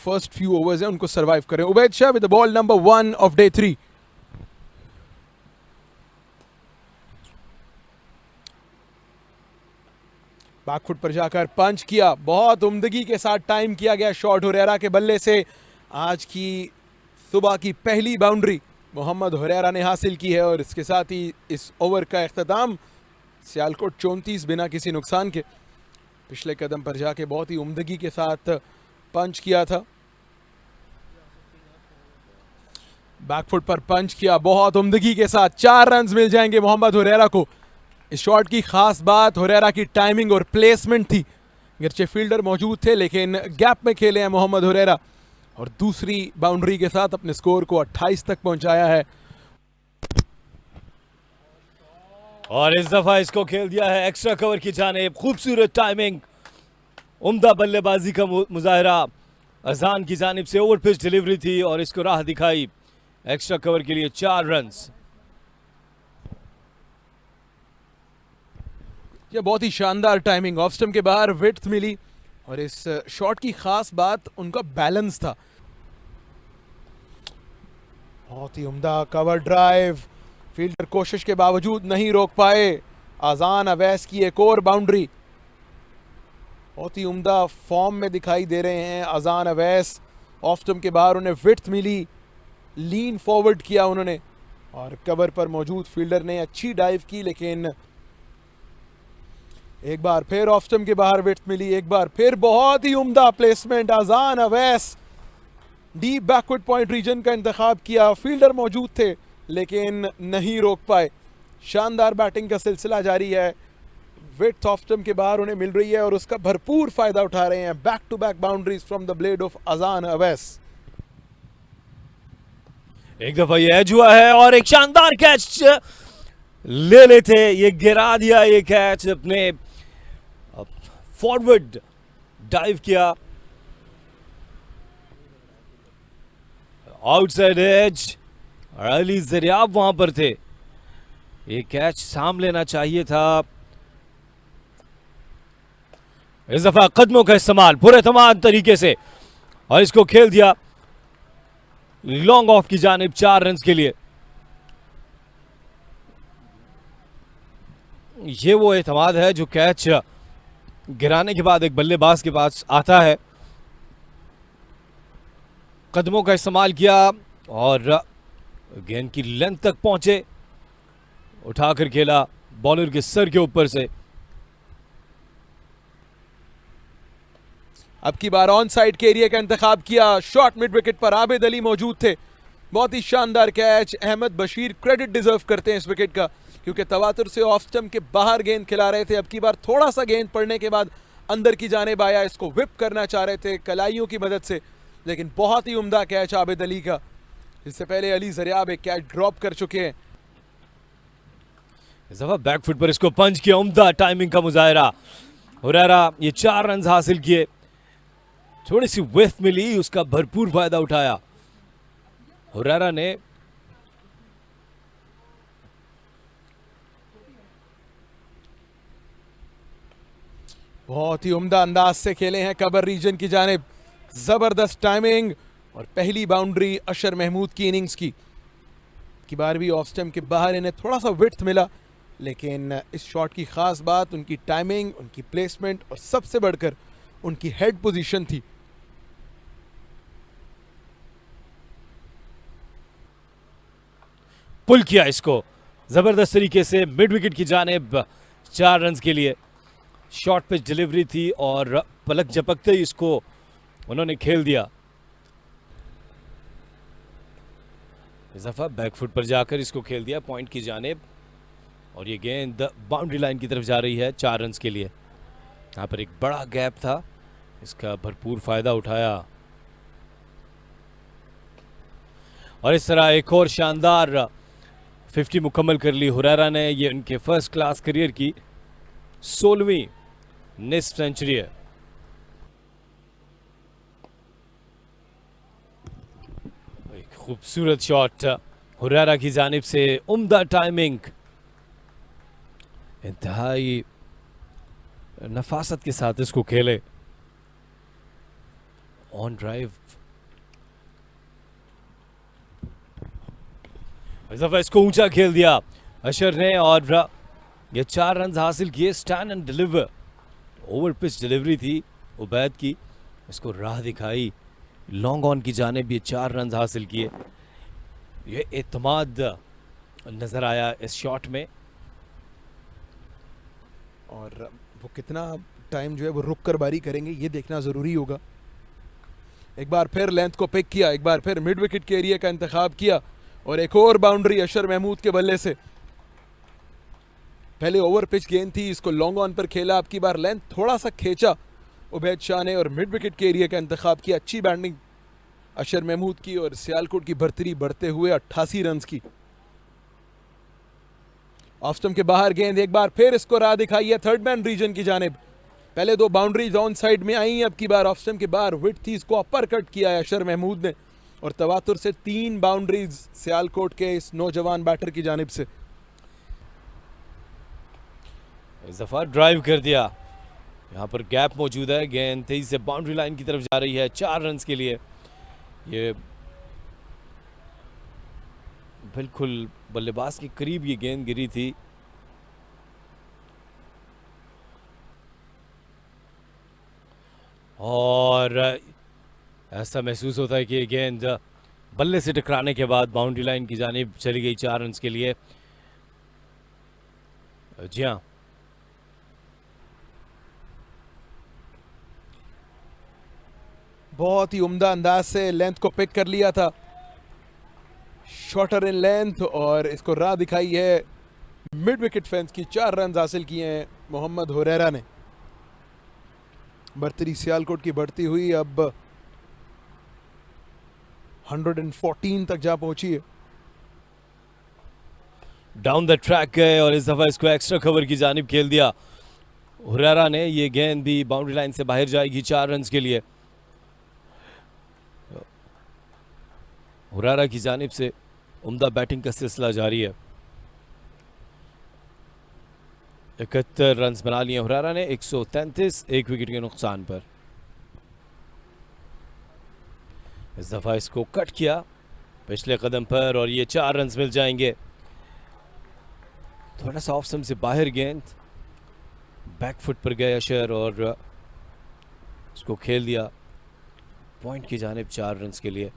First few overs हैं उनको survive करें। Ubaid Shah with the ball number 1 of day 3। Backfoot पर जाकर पंच किया, बहुत उम्दगी के साथ टाइम किया गया शॉट हुरैरा के बल्ले से। आज की सुबह की पहली बाउंड्री मोहम्मद हुरैरा ने हासिल की है और इसके साथ ही इस ओवर का इख्तिताम। सियालकोट 34 बिना किसी नुकसान के। पिछले कदम पर जाके बहुत ही उम्दगी के साथ पंच किया था। बैकफुट पर पंच किया, बहुत उम्दगी के साथ 4 रन मिल जाएंगे मोहम्मद हुरैरा को। इस शॉट की खास बात हुरैरा की टाइमिंग और प्लेसमेंट थी। अगरचे फील्डर मौजूद थे लेकिन गैप में खेले हैं मोहम्मद हुरैरा और दूसरी बाउंड्री के साथ अपने स्कोर को 28 तक पहुंचाया है। और इस दफा इसको खेल दिया है एक्स्ट्रा कवर की जानिब। खूबसूरत टाइमिंग, उम्दा बल्लेबाजी का मुजाहरा। अजान की जानिब से ओवर पिच डिलीवरी थी और इसको राह दिखाई एक्स्ट्रा कवर के लिए 4 रन। यह बहुत ही शानदार टाइमिंग, ऑफ स्टंप के बाहर विड्थ मिली और इस शॉट की खास बात उनका बैलेंस था। बहुत ही उम्दा कवर ड्राइव, फील्डर कोशिश के बावजूद नहीं रोक पाए। आजान अवैस की एक और बाउंड्री, बहुत ही उम्दा फॉर्म में दिखाई दे रहे हैं आजान अवैस। ऑफ स्टंप के बाहर उन्हें विड्थ मिली, लीन फॉरवर्ड किया उन्होंने और कवर पर मौजूद फील्डर ने अच्छी डाइव की, लेकिन एक बार फिर ऑफ स्टंप के बाहर विड्थ मिली, एक बार फिर बहुत ही उम्दा placement. Azan Awais deep backward point region का इंतखाब किया, फील्डर मौजूद थे लेकिन नहीं रोक पाए। शानदार बैटिंग का सिलसिला जारी है। विड्थ ऑफ स्टंप के बाहर उन्हें मिल रही है और उसका भरपूर फायदा उठा रहे हैं। Back to back boundaries from the blade of Azan Awais. एक दफा ये एज हुआ है और एक शानदार कैच ले लेते, ये गिरा दिया ये कैच। अपने फॉरवर्ड डाइव किया, आउटसाइड एज और अली जरियाब वहां पर थे। ये कैच साम लेना चाहिए था। इस दफा कदमों का इस्तेमाल पूरे तमाम तरीके से और इसको खेल दिया लॉन्ग ऑफ की जानिब 4 रन के लिए। ये वो एतमाद है जो कैच गिराने के बाद एक बल्लेबाज के पास आता है। कदमों का इस्तेमाल किया और गेंद की लेंथ तक पहुंचे, उठाकर खेला बॉलर के सर के ऊपर से। अब की बार ऑन साइड के एरिया का इंतखाब किया, शॉट मिड विकेट पर आबिद अली मौजूद थे। बहुत ही शानदार catch. Ahmed Bashir credit deserve करते हैं इस विकेट का, क्योंकि तवातुर से ऑफ स्टंप के बाहर गेंद खिला रहे थे। अब की बार थोड़ा सा गेंद पड़ने के बाद अंदर की जानिब आया, इसको व्हिप करना चाह रहे थे कलाइयों की मदद से, लेकिन बहुत ही उम्दा कैच आबिद अली का। इससे पहले अली जरियाब एक कैच ड्रॉप कर चुके हैं। इस दफा बैकफुट पर इसको पंच किया, उम्दा टाइमिंग का मुजाहरा। हुरैरा ये 4 रन हासिल किए, थोड़ी सी विड्थ मिली, उसका भरपूर फायदा उठाया हुरैरा ने। बहुत ही उम्दा अंदाज से खेले हैं कबर रीजन की जानिब। जबरदस्त टाइमिंग और पहली बाउंड्री अशर महमूद की इनिंग्स की बार भी ऑफ स्टंप के बाहर इन्हें थोड़ा सा विड्थ मिला, लेकिन इस शॉट की खास बात उनकी टाइमिंग, उनकी प्लेसमेंट और सबसे बढ़कर उनकी हेड पोजीशन थी। पुल किया इसको जबरदस्त तरीके से मिड विकेट की जानिब 4 रन के लिए। शॉर्ट पिच डिलीवरी थी और पलक झपकते ही इसको उन्होंने खेल दिया। इस दफा बैकफुट पर जाकर इसको खेल दिया पॉइंट की जानिब और ये गेंद बाउंड्री लाइन की तरफ जा रही है 4 रन के लिए। यहाँ पर एक बड़ा गैप था, इसका भरपूर फायदा उठाया और इस तरह एक और शानदार 50 मुकम्मल कर ली हुरैरा ने। ये उनके फर्स्ट क्लास करियर की 16वीं निस्फ सेंचुरी है। एक खूबसूरत शॉट हुरैरा की जानिब से, उम्दा टाइमिंग, इंतहाई नफासत के साथ इसको खेले। ऑन ड्राइव इस दफा इसको ऊंचा खेल दिया अशर ने और ये 4 रन हासिल किए। Stand and deliver, over pitch delivery थी उबैद की, इसको राह दिखाई लॉन्ग ऑन की जानिब, ये 4 रन हासिल किए। ये एतमाद नजर आया इस शॉट में, और वो कितना टाइम जो है वो रुक कर बारी करेंगे ये देखना ज़रूरी होगा। एक बार फिर लेंथ को पिक किया, एक बार फिर मिड विकेट के एरिया का इंतखाब किया और एक और बाउंड्री अशर महमूद के बल्ले से। पहले ओवर पिच गेंद थी, इसको लॉन्ग ऑन पर खेला, अब की बार लेंथ थोड़ा सा खींचा उबैद शाह ने और मिड विकेट के एरिया का इंतखाब किया। अच्छी बैटिंग अशर महमूद की और सियालकोट की बर्तरी बढ़ते हुए 88 रन की। ऑफ स्टंप के बाहर गेंद, एक बार फिर इसको राह दिखाई है थर्ड मैन रीजन की जानिब। पहले 2 बाउंड्रीज ऑन साइड में आई, अब की बार ऑफ स्टंप के बाहर विड थी, इसको अपर कट किया है अशर महमूद ने और तवातुर से 3 बाउंड्रीज सियालकोट के इस नौजवान बैटर की जानिब से। इस दफा ड्राइव कर दिया, यहाँ पर गैप मौजूद है, गेंद तेजी से बाउंड्री लाइन की तरफ जा रही है 4 रन के लिए। ये बिल्कुल बल्लेबाज के करीब ये गेंद गिरी थी। और ऐसा महसूस होता है कि ये गेंद बल्ले से टकराने के बाद बाउंड्री लाइन की जानिब चली गई 4 रन के लिए। जी हाँ, बहुत ही उम्दा अंदाज से लेंथ को पिक कर लिया था, शॉर्टर इन लेंथ, और इसको राह दिखाई है मिड विकेट फेंस की। 4 रन हासिल किए हैं मोहम्मद हुरैरा ने। बर्तरी सियालकोट की बढ़ती हुई अब 114 तक जा पहुंची है। डाउन द ट्रैक गए और इस दफा इसको एक्स्ट्रा कवर की जानिब खेल दिया हुरैरा ने। ये गेंद भी बाउंड्री लाइन से बाहर जाएगी 4 रन के लिए। हुरैरा की जानिब से उम्दा बैटिंग का सिलसिला जारी है। 71 रन बना लिए हुरैरा ने, 133 एक विकेट के नुकसान पर। इस दफा इसको कट किया पिछले कदम पर और ये 4 रन मिल जाएंगे। थोड़ा सा ऑफ स्टंप से बाहर गेंद, बैक फुट पर गए अशर और इसको खेल दिया पॉइंट की जानिब 4 रन के लिए।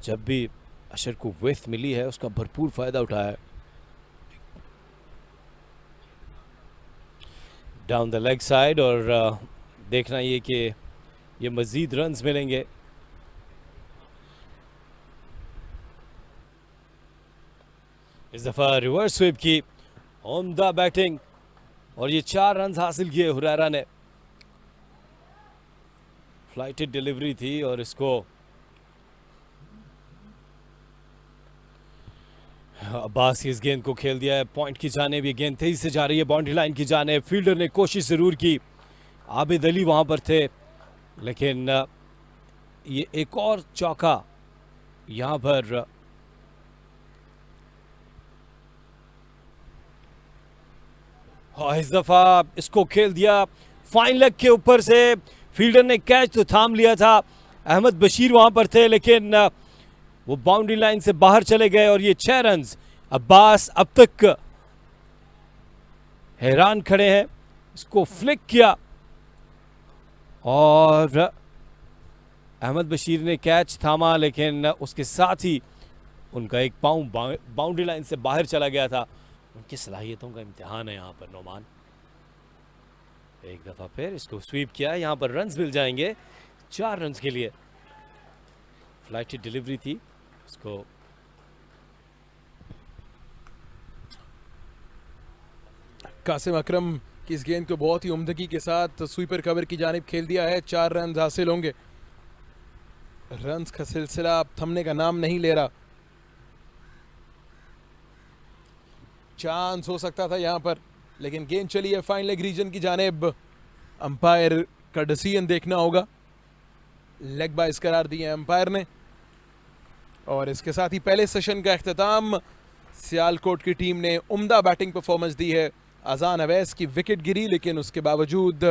जब भी अशर को विथ मिली है उसका भरपूर फायदा उठाया। डाउन द लेग साइड, और देखना ये कि ये मजीद रन्स मिलेंगे। इस दफा रिवर्स स्वीप की उम्दा बैटिंग और ये 4 रन हासिल किए हुरैरा ने। फ्लाइटेड डिलीवरी थी और इसको अब्बास इस गेंद को खेल दिया है पॉइंट की जानिब। ये गेंद तेजी से जा रही है बाउंड्री लाइन की जानिब। फील्डर ने कोशिश जरूर की, आबिद अली वहां पर थे, लेकिन ये एक और चौका यहां पर इस दफा इसको खेल दिया फाइन लेग के ऊपर से। फील्डर ने कैच तो थाम लिया था, अहमद बशीर वहां पर थे, लेकिन वो बाउंड्री लाइन से बाहर चले गए और ये 6 रन। अब्बास अब तक हैरान खड़े हैं, इसको फ्लिक किया और अहमद बशीर ने कैच थामा, लेकिन उसके साथ ही उनका एक पांव बाउंड्री लाइन से बाहर चला गया था। उनकी सलाहियतों का इम्तिहान है यहाँ पर नोमान। एक दफा फिर इसको स्वीप किया, यहाँ पर रन्स मिल जाएंगे 4 रन के लिए। फ्लाइटेड डिलीवरी थी, इसको कासिम अकरम की इस गेंद को बहुत ही उम्दगी के साथ स्वीपर कवर की जानिब खेल दिया है। 4 रन हासिल होंगे। रन्स का सिलसिला अब थमने का नाम नहीं ले रहा। चांस हो सकता था यहां पर, लेकिन गेंद चली है फाइन लेग रीजन की जानिब। अंपायर का डिसीजन देखना होगा। लेग बाइस करार दिए अंपायर ने और इसके साथ ही पहले सेशन का अख्तिताम। सियालकोट की टीम ने उम्दा बैटिंग परफॉर्मेंस दी है। अजान अवैस की विकेट गिरी, लेकिन उसके बावजूद